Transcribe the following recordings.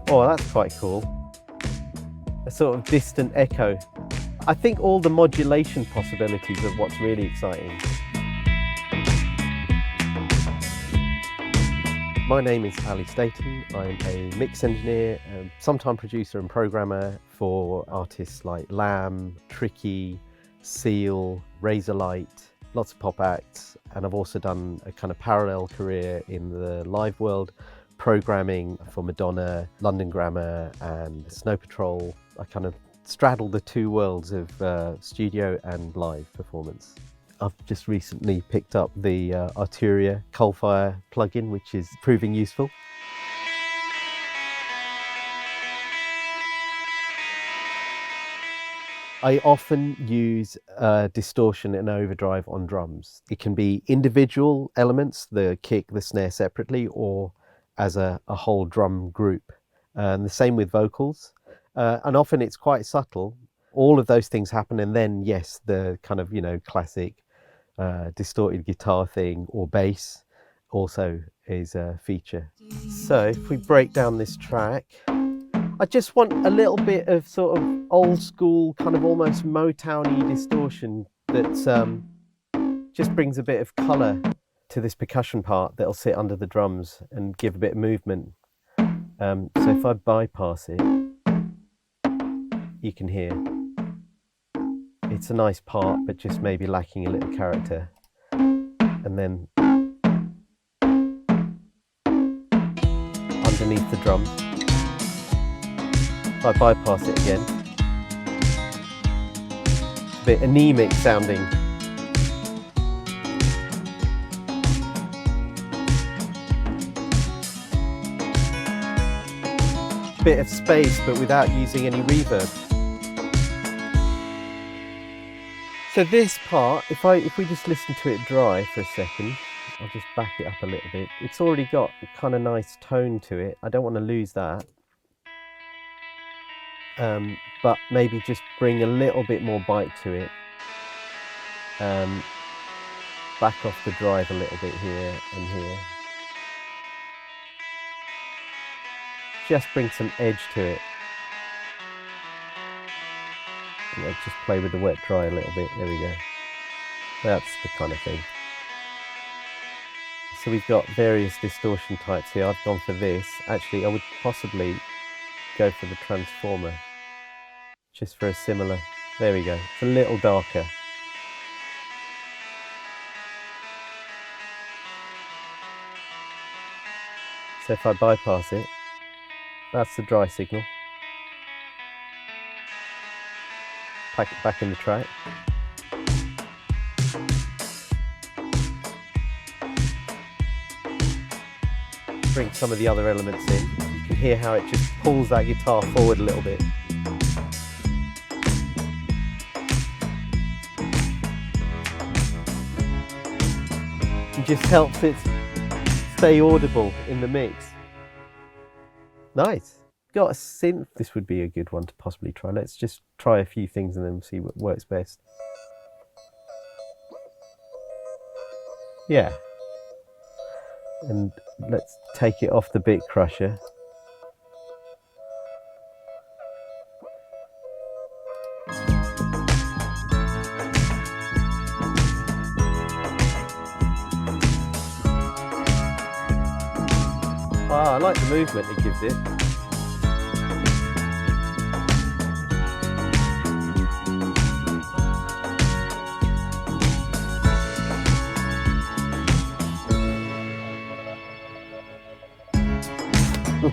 Oh, that's quite cool. A sort of distant echo. I think all the modulation possibilities are what's really exciting. My name is Ali Staten. I'm a mix engineer, sometime producer and programmer for artists like Lamb, Tricky, Seal, Razorlight, lots of pop acts. And I've also done a kind of parallel career in the live world, programming for Madonna, London Grammar and Snow Patrol. I kind of straddle the two worlds of studio and live performance. I've just recently picked up the Arturia Coalfire plugin, which is proving useful. I often use distortion and overdrive on drums. It can be individual elements, the kick, the snare separately, or as a whole drum group. And the same with vocals. And often it's quite subtle. All of those things happen, and then yes, the kind of, classic distorted guitar thing or bass also is a feature. So if we break down this track, I just want a little bit of sort of old school, kind of almost Motown-y distortion that just brings a bit of colour to this percussion part that'll sit under the drums and give a bit of movement. So if I bypass it, you can hear it's a nice part, but just maybe lacking a little character. And then underneath the drums, if I bypass it again, it's a bit anemic sounding. Bit of space, but without using any reverb. So this part, if we just listen to it dry for a second, I'll just back it up a little bit. It's already got a kind of nice tone to it. I don't want to lose that. But maybe just bring a little bit more bite to it. Back off the drive a little bit here and here. Just bring some edge to it. I'll just play with the wet dry a little bit. There we go. That's the kind of thing. So we've got various distortion types here. I've gone for this. Actually, I would possibly go for the transformer, just for a similar. There we go. It's a little darker. So if I bypass it, that's the dry signal. Pack it back in the track. Bring some of the other elements in. You can hear how it just pulls that guitar forward a little bit. It just helps it stay audible in the mix. Nice. Got a synth. This would be a good one to possibly try. Let's just try a few things and then see what works best. Yeah. And let's take it off the bit crusher. I like the movement it gives it.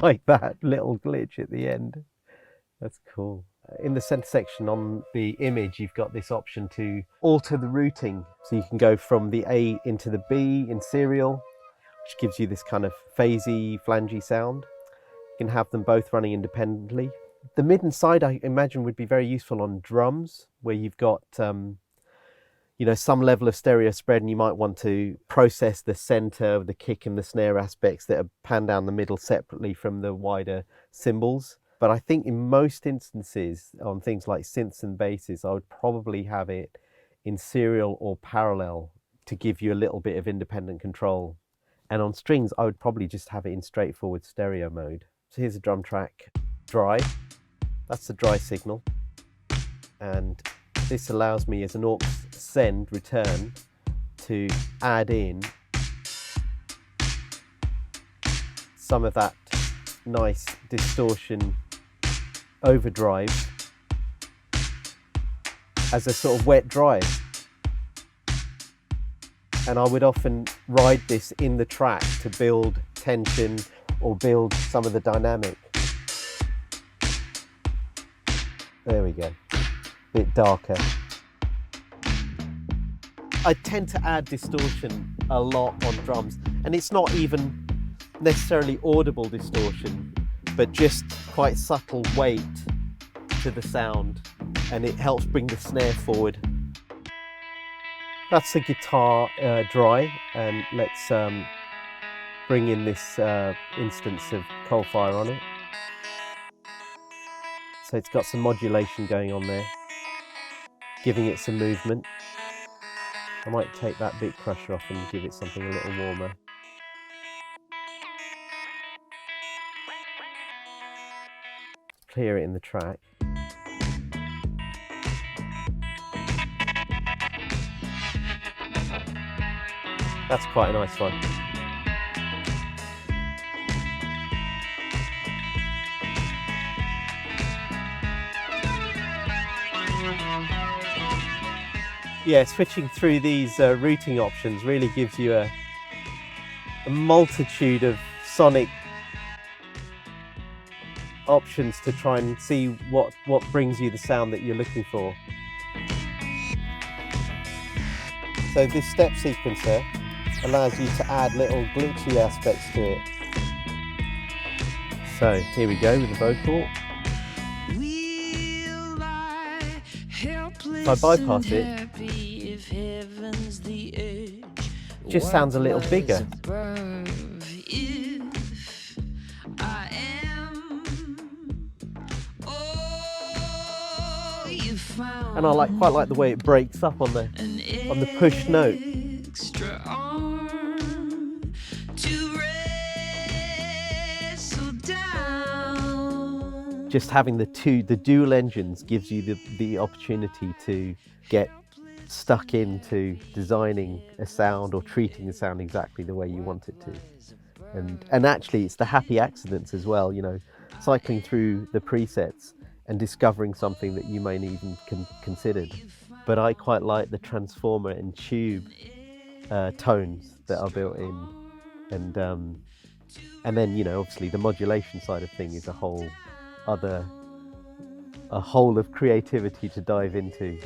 Like that little glitch at the end. That's cool. In the center section on the image, you've got this option to alter the routing. So you can go from the A into the B in serial, which gives you this kind of phasey, flangey sound. You can have them both running independently. The mid and side, I imagine, would be very useful on drums, where you've got some level of stereo spread, and you might want to process the center of the kick and the snare aspects that are panned down the middle separately from the wider cymbals. But I think in most instances on things like synths and basses, I would probably have it in serial or parallel to give you a little bit of independent control. And on strings, I would probably just have it in straightforward stereo mode. So here's a drum track, dry. That's the dry signal. And this allows me as an aux send return to add in some of that nice distortion overdrive as a sort of wet drive. And I would often ride this in the track to build tension or build some of the dynamic. There we go, bit darker. I tend to add distortion a lot on drums, and it's not even necessarily audible distortion, but just quite subtle weight to the sound, and it helps bring the snare forward. That's the guitar dry, and let's bring in this instance of Coalfire on it. So it's got some modulation going on there, giving it some movement. I might take that bit crusher off and give it something a little warmer. Clear it in the track. That's quite a nice one. Yeah, switching through these routing options really gives you a multitude of sonic options to try and see what brings you the sound that you're looking for. So this step sequencer allows you to add little glitchy aspects to it. So here we go with the vocal. If I bypass it, it just sounds a little bigger. And I quite like the way it breaks up on the push note. Just having the dual engines gives you the opportunity to get stuck into designing a sound or treating the sound exactly the way you want it to. And actually it's the happy accidents as well, you know, cycling through the presets and discovering something that you may not even considered. But I quite like the transformer and tube tones that are built in, and then, you know, obviously the modulation side of thing is a whole of creativity to dive into.